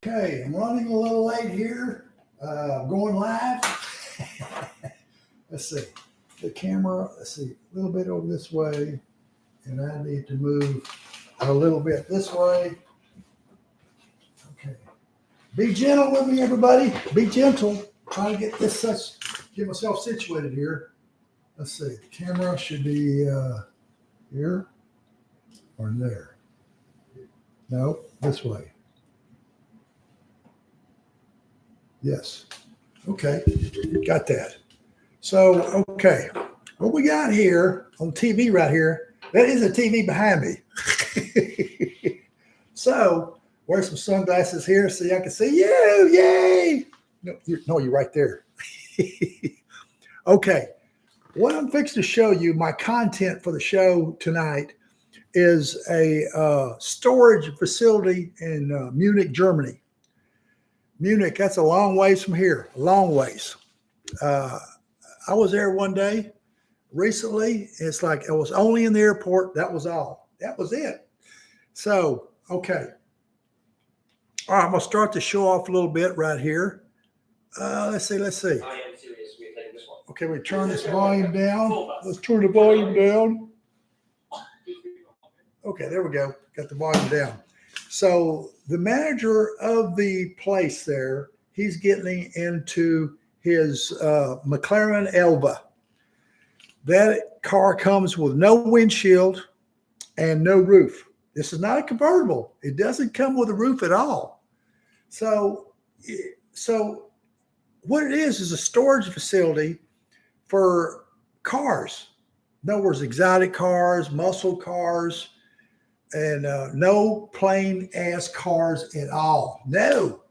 Okay, I'm running a little late here. Going live. Let's see. The camera, let's see, a little bit over this way. And I need to move a little bit this way. Okay. Be gentle with me, everybody. Be gentle. Trying to get myself situated here. Let's see. The camera should be here or there. No, this way. Yes. Okay. Got that. So, okay. What we got here on TV right here, that is a TV behind me. So, wear some sunglasses here so I can see you. Yay. No, you're right there. Okay. What I'm fixing to show you, my content for the show tonight, is a storage facility in Munich, Germany. Munich, that's a long ways from here, a long ways. I was there one day recently. It's like I was only in the airport. That was all. That was it. So, okay. All right, I'm going to start the show off a little bit right here. Let's see. I am serious. We're taking this one. Okay, we turn this volume down. Let's turn the volume down. Okay, there we go. Got the volume down. So the manager of the place there, he's getting into his McLaren Elva. That car comes with no windshield and no roof. This is not a convertible. It doesn't come with a roof at all. So what it is a storage facility for cars. In other words, exotic cars, muscle cars, and no plain ass cars at all. No,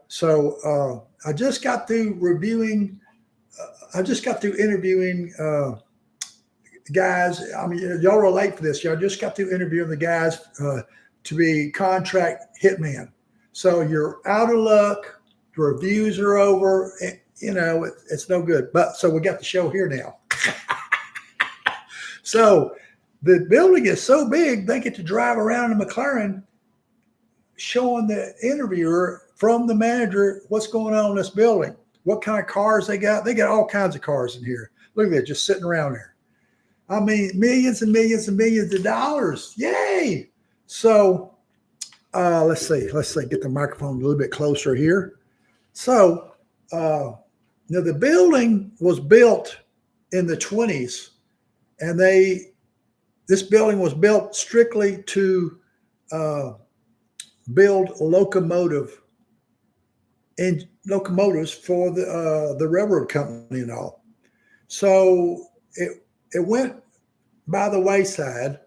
so I just got through interviewing guys. I mean, y'all are late for this. Y'all just got through interviewing the guys to be contract hitman. So you're out of luck. The reviews are over. It's no good. But so we got the show here now. So the building is so big, they get to drive around in a McLaren showing the interviewer from the manager what's going on in this building, what kind of cars they got. They got all kinds of cars in here. Look at that, just sitting around there. I mean, millions and millions and millions of dollars. Yay! So let's see. Get the microphone a little bit closer here. So now the building was built in the 20s, and this building was built strictly to build locomotives for the railroad company and all. So it went by the wayside,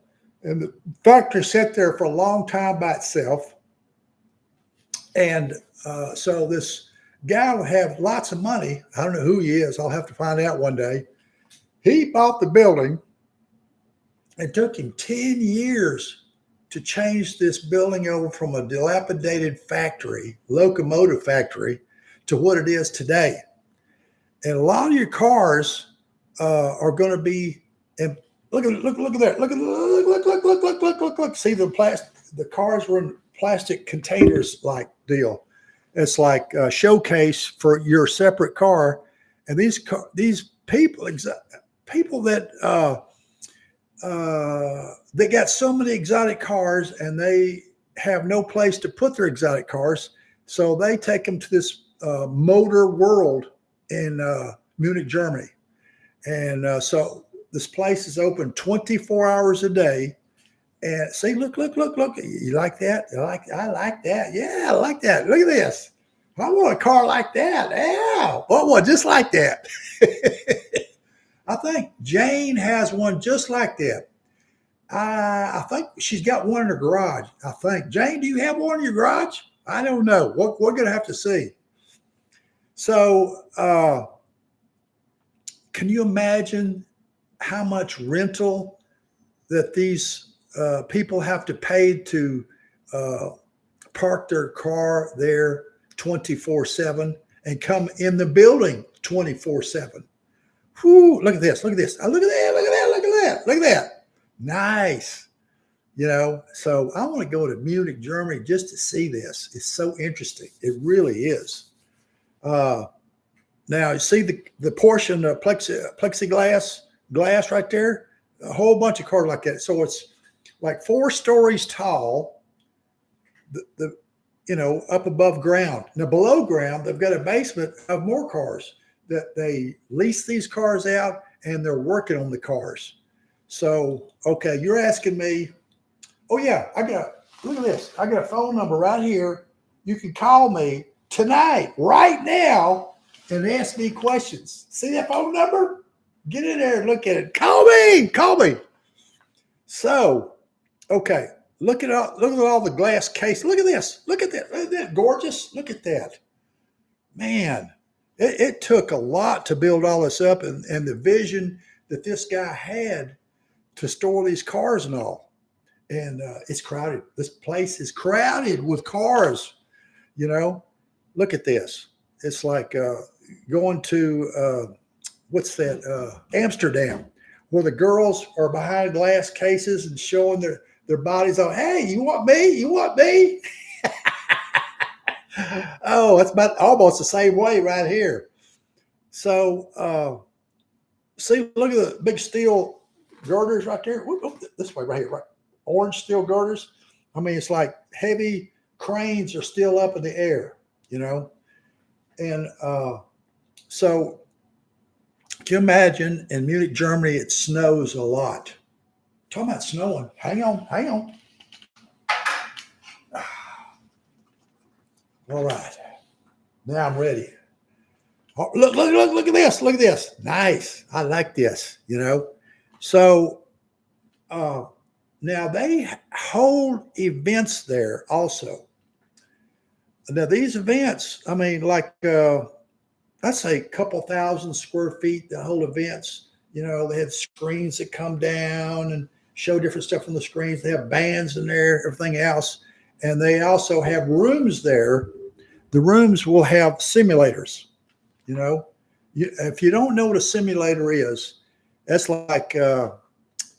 and the factory sat there for a long time by itself. And so this guy would have lots of money. I don't know who he is. I'll have to find out one day. He bought the building. It took him 10 years to change this building over from a dilapidated factory, locomotive factory, to what it is today. And a lot of your cars are going to be. And look at that! Look! See the cars were in plastic containers like deal. It's like a showcase for your separate car. And these people that. They got so many exotic cars, and they have no place to put their exotic cars. So they take them to this motor world in Munich, Germany. And so this place is open 24 hours a day. And see, look. You like that? I like that. Yeah, I like that. Look at this. I want a car like that. Yeah. Well, just like that. I think Jane has one just like that. I think she's got one in her garage. I think. Jane, do you have one in your garage? I don't know. We're going to have to see. So can you imagine how much rental that these people have to pay to park their car there 24/7 and come in the building 24/7? Whew, look at this. Look at that. Look at that. Nice. So I want to go to Munich, Germany, just to see this. It's so interesting. It really is. Now you see the portion of plexiglass glass right there, a whole bunch of cars like that. So it's like 4 stories tall. The up above ground. Now below ground, they've got a basement of more cars that they lease these cars out, and they're working on the cars. So okay, you're asking me. Oh yeah, look at this. I got a phone number right here. You can call me tonight, right now, and ask me questions. See that phone number? Get in there and look at it. Call me. So, okay, look at all the glass case. Look at this. Look at that. Isn't that gorgeous? Look at that. Man, it took a lot to build all this up, and the vision that this guy had to store these cars and all. And it's crowded. This place is crowded with cars. Look at this. It's like going to what's that? Amsterdam, where the girls are behind glass cases and showing their bodies on. Hey, you want me? You want me? Oh, it's about almost the same way right here. So, see, look at the big steel girders right there. This way, right here, right. Orange steel girders. I mean, it's like heavy cranes are still up in the air, And so can you imagine in Munich, Germany, it snows a lot. Talking about snowing. Hang on. All right. Now I'm ready. Oh, look at this. Look at this. Nice. I like this, So now they hold events there also. Now these events, I mean, like I'd say a couple thousand square feet to hold events. They had screens that come down and show different stuff on the screens. They have bands in there, everything else. And they also have rooms there. The rooms will have simulators. If you don't know what a simulator is, that's like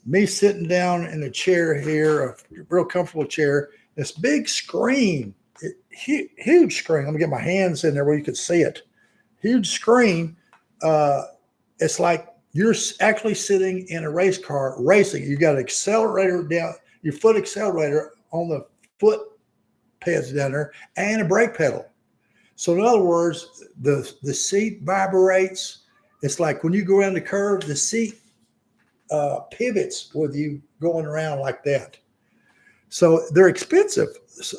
me sitting down in a chair here, a real comfortable chair, this big screen, huge screen. Let me get my hands in there where you can see it. Huge screen. It's like you're actually sitting in a race car racing. You got an accelerator down, your foot accelerator on the foot pads down there, and a brake pedal. So in other words, the seat vibrates. It's like when you go around the curve, the seat pivots with you going around like that. So they're expensive.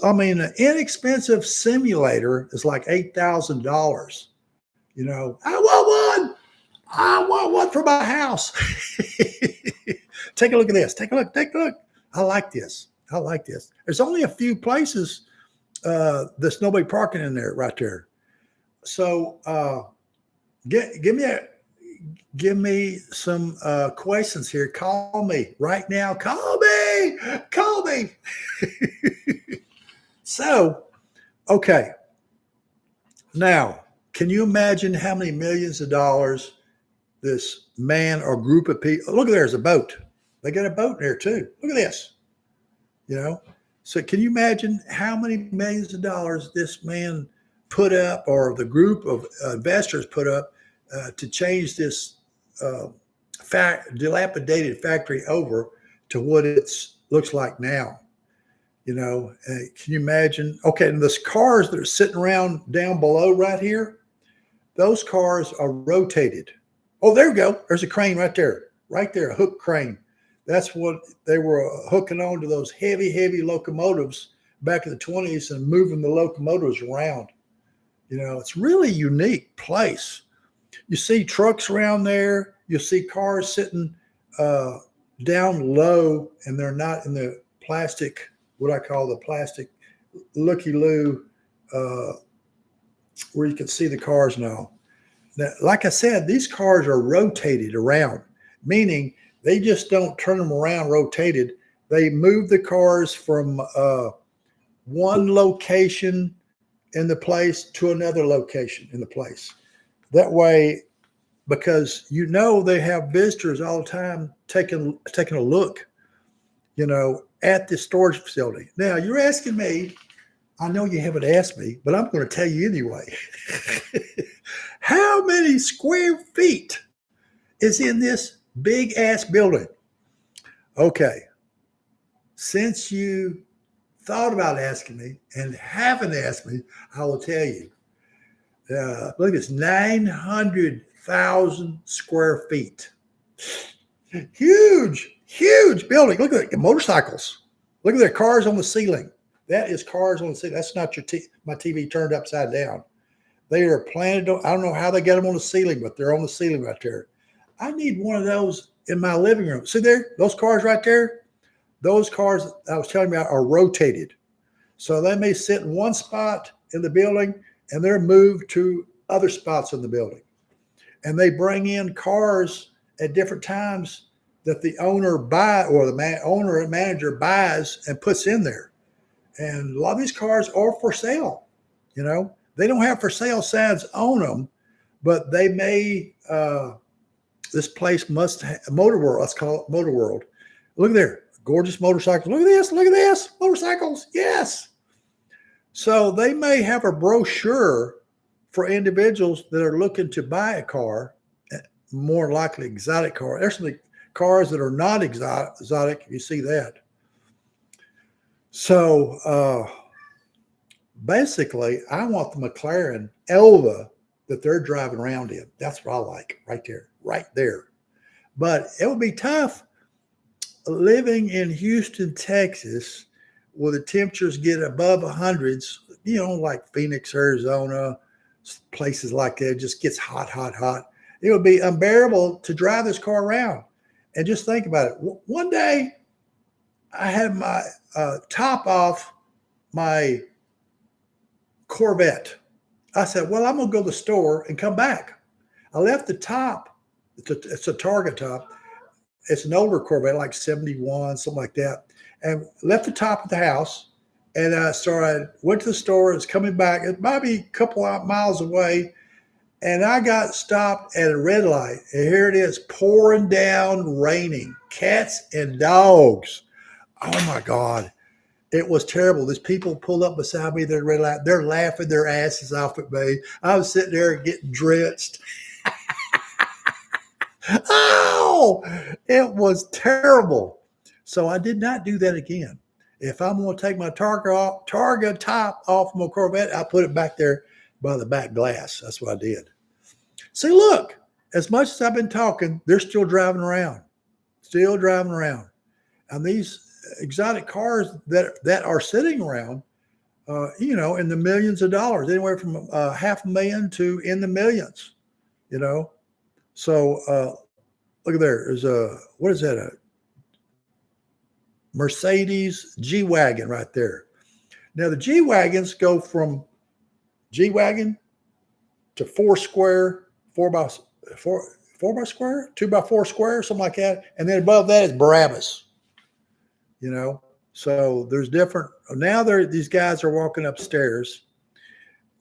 I mean, an inexpensive simulator is like $8,000. I want one for my house. Take a look at this. Take a look. I like this. There's only a few places there's nobody parking in there right there. So give me some questions here. Call me right now. Call me. So, okay. Now, can you imagine how many millions of dollars this man or group of people? Look, there's a boat. They got a boat in there too. Look at this. So can you imagine how many millions of dollars this man put up, or the group of investors put up to change this dilapidated factory over to what it looks like now? Can you imagine? Okay, and those cars that are sitting around down below right here, those cars are rotated. Oh, there we go. There's a crane right there, a hook crane. That's what they were hooking on to those heavy locomotives back in the 20s and moving the locomotives around. It's really unique place. You see trucks around there. You'll see cars sitting down low, and they're not in the plastic, what I call the plastic looky-loo, where you can see the cars now. Now, like I said, these cars are rotated around, meaning they just don't turn them around rotated. They move the cars from one location in the place to another location in the place. That way, because they have visitors all the time taking a look. at the storage facility. Now, you're asking me, I know you haven't asked me, but I'm going to tell you anyway. How many square feet is in this big ass building? Okay. Since you thought about asking me and haven't asked me, I will tell you. Look at this, 900,000 square feet. Huge, huge building. Look at the motorcycles. Look at the cars on the ceiling. That is cars on the ceiling. That's not my TV turned upside down. They are planted on, I don't know how they get them on the ceiling, but they're on the ceiling right there. I need one of those in my living room. See there, those cars right there? Those cars I was telling you about are rotated. So they may sit in one spot in the building and they're moved to other spots in the building. And they bring in cars at different times that the owner or the owner and manager buys and puts in there. And a lot of these cars are for sale. They don't have for sale signs on them, but they may, this place must have Motor World. Let's call it Motor World. Look there, gorgeous motorcycles. Look at this, motorcycles. Yes. So they may have a brochure for individuals that are looking to buy a car, more likely exotic car. There's some cars that are not exotic. You see that. So basically, I want the McLaren Elva that they're driving around in. That's what I like right there. But it would be tough living in Houston, Texas, where the temperatures get above 100s, like Phoenix, Arizona, places like that. It just gets hot, hot, hot. It would be unbearable to drive this car around. And just think about it. One day, I had my top off my Corvette. I said, well, I'm going to go to the store and come back. I left the top. It's a Target top. It's an older Corvette, like 71, something like that. And left the top at the house. And I went to the store. It's coming back. It might be a couple of miles away. And I got stopped at a red light. And here it is, pouring down, raining. Cats and dogs. Oh, my God. It was terrible. These people pulled up beside me. They're red light. They're laughing their asses off at me. I was sitting there getting drenched. Oh, it was terrible. So I did not do that again. If I'm going to take my Targa top off my Corvette, I put it back there by the back glass. That's what I did. See, look, as much as I've been talking, they're still driving around. And these exotic cars that are sitting around, in the millions of dollars, anywhere from $500,000 to in the millions, So look at there. There's what is that? A Mercedes G-Wagon right there. Now the G-Wagons go from G-Wagon to 4 square, 4 by square, 2 by 4 square, something like that. And then above that is Barabbas. So there's different. Now these guys are walking upstairs.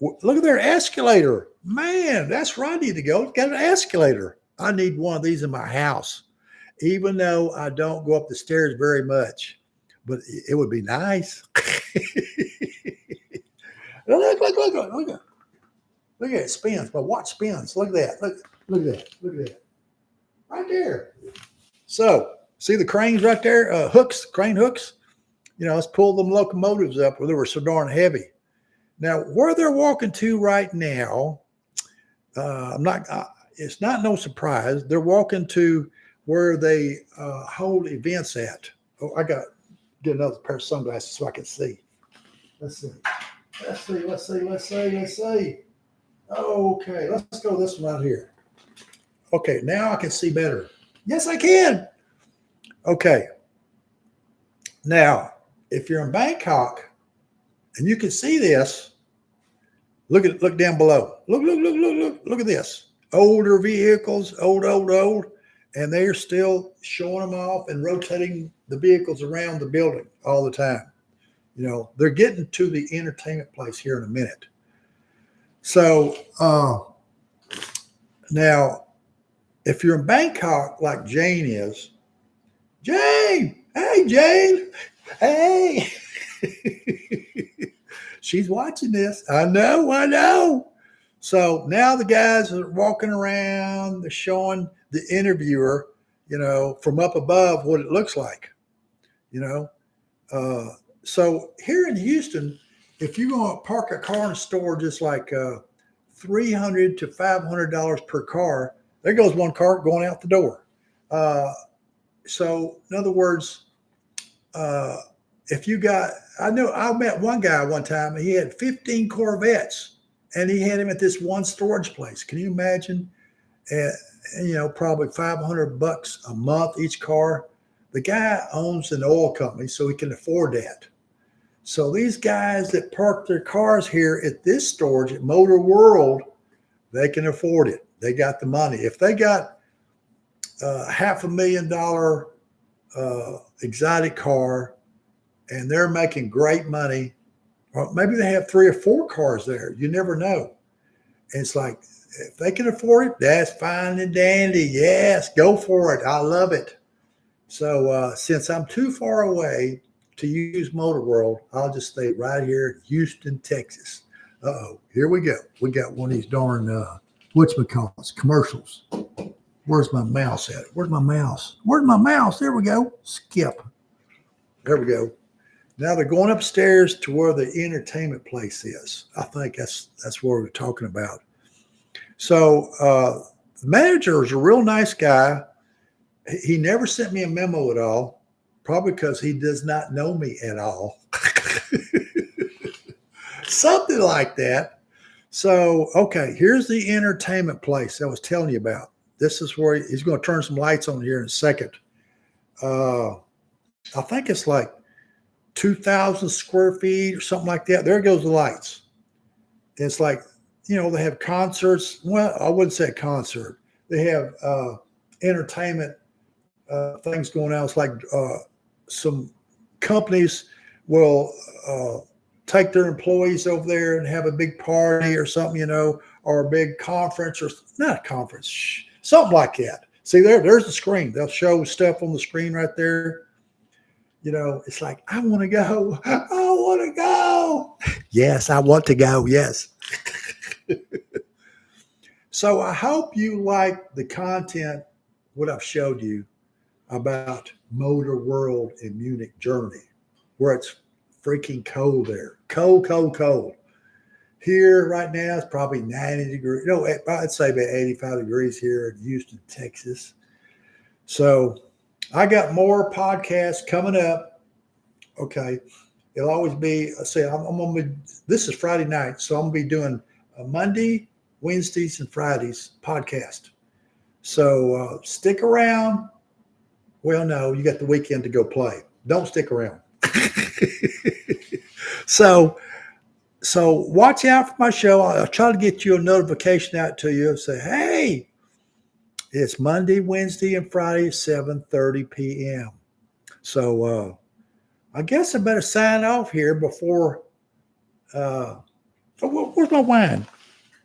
Look at their escalator. Man, that's where I need to go. Got an escalator. I need one of these in my house, even though I don't go up the stairs very much, but it would be nice. Look at it. It spins. My watch spins. Look at that. Look at that. Right there. So see the cranes right there? Crane hooks. Let's pull them locomotives up where they were so darn heavy. Now, where they're walking to right now, it's not no surprise. They're walking to where they hold events at. Oh, I got to get another pair of sunglasses so I can see. Let's see. Okay, let's go this one out here. Okay, now I can see better. Yes, I can. Okay. Now, if you're in Bangkok and you can see this, look down below. Look at this. Older vehicles, old, and they're still showing them off and rotating the vehicles around the building all the time. They're getting to the entertainment place here in a minute. So now, if you're in Bangkok like Jane is, Jane, hey Jane. Hey. She's watching this. I know. So now the guys are walking around, they're showing the interviewer, from up above what it looks like, you know. So here in Houston, if you're going to park a car in a store just like $300 to $500 per car, there goes one car going out the door. So in other words, if you got, I met one guy one time, he had 15 Corvettes and he had him at this one storage place. Can you imagine? And probably $500 a month each car. The guy owns an oil company, so he can afford that. So these guys that park their cars here at this storage at Motor World, they can afford it. They got the money. If they got $500,000 exotic car and they're making great money, or maybe they have 3 or 4 cars there. You never know. And it's like, if they can afford it, that's fine and dandy. Yes, go for it. I love it. So since I'm too far away to use Motor World, I'll just stay right here in Houston, Texas. Uh-oh, here we go. We got one of these darn, whatchamacallits, commercials. Where's my mouse at? Where's my mouse? There we go. Skip. There we go. Now they're going upstairs to where the entertainment place is. I think that's what we're talking about. So the manager is a real nice guy. He never sent me a memo at all, probably because he does not know me at all. Something like that. So, okay, here's the entertainment place I was telling you about. This is where he's going to turn some lights on here in a second. I think it's like 2,000 square feet or something like that. There goes the lights. It's like, they have concerts. Well, I wouldn't say a concert. They have entertainment things going on. It's like some companies will take their employees over there and have a big party or something, or a big conference, or not a conference, something like that. See, there's the screen. They'll show stuff on the screen right there. It's like, I want to go. Yes, I want to go. Yes. So I hope you like the content, what I've showed you about Motor World in Munich, Germany, where it's freaking cold there. Cold. Here right now, it's probably 90 degrees. I'd say about 85 degrees here in Houston, Texas. So I got more podcasts coming up. Okay. It'll always be, this is Friday night, so I'm going to be doing a Monday, Wednesdays, and Fridays podcast. So stick around. Well, no, you got the weekend to go play. Don't stick around. So watch out for my show. I'll try to get you a notification out to you and say, hey, it's Monday, Wednesday, and Friday, 7:30 p.m. So I guess I better sign off here before. Where's my wine?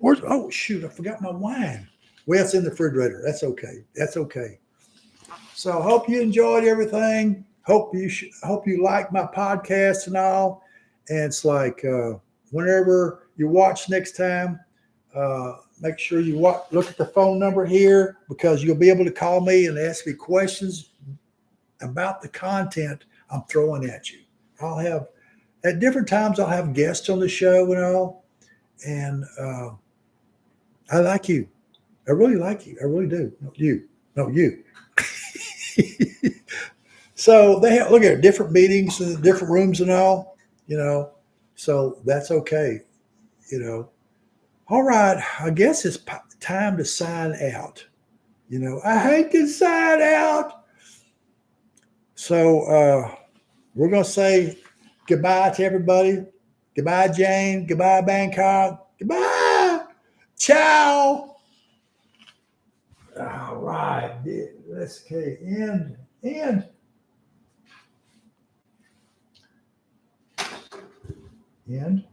Oh, shoot, I forgot my wine. Well, it's in the refrigerator. That's okay. So I hope you enjoyed everything. Hope you like my podcast and all. And it's like whenever you watch next time, make sure you look at the phone number here, because you'll be able to call me and ask me questions about the content I'm throwing at you. I'll have, at different times, I'll have guests on the show and all. And I like you. I really like you. I really do. No, you. So they have, look at different meetings and different rooms and all, so that's okay. All right. I guess it's time to sign out. I hate to sign out. So we're going to say goodbye to everybody. Goodbye, Jane. Goodbye, Bangkok. Goodbye. Ciao. All right. Let's end. End.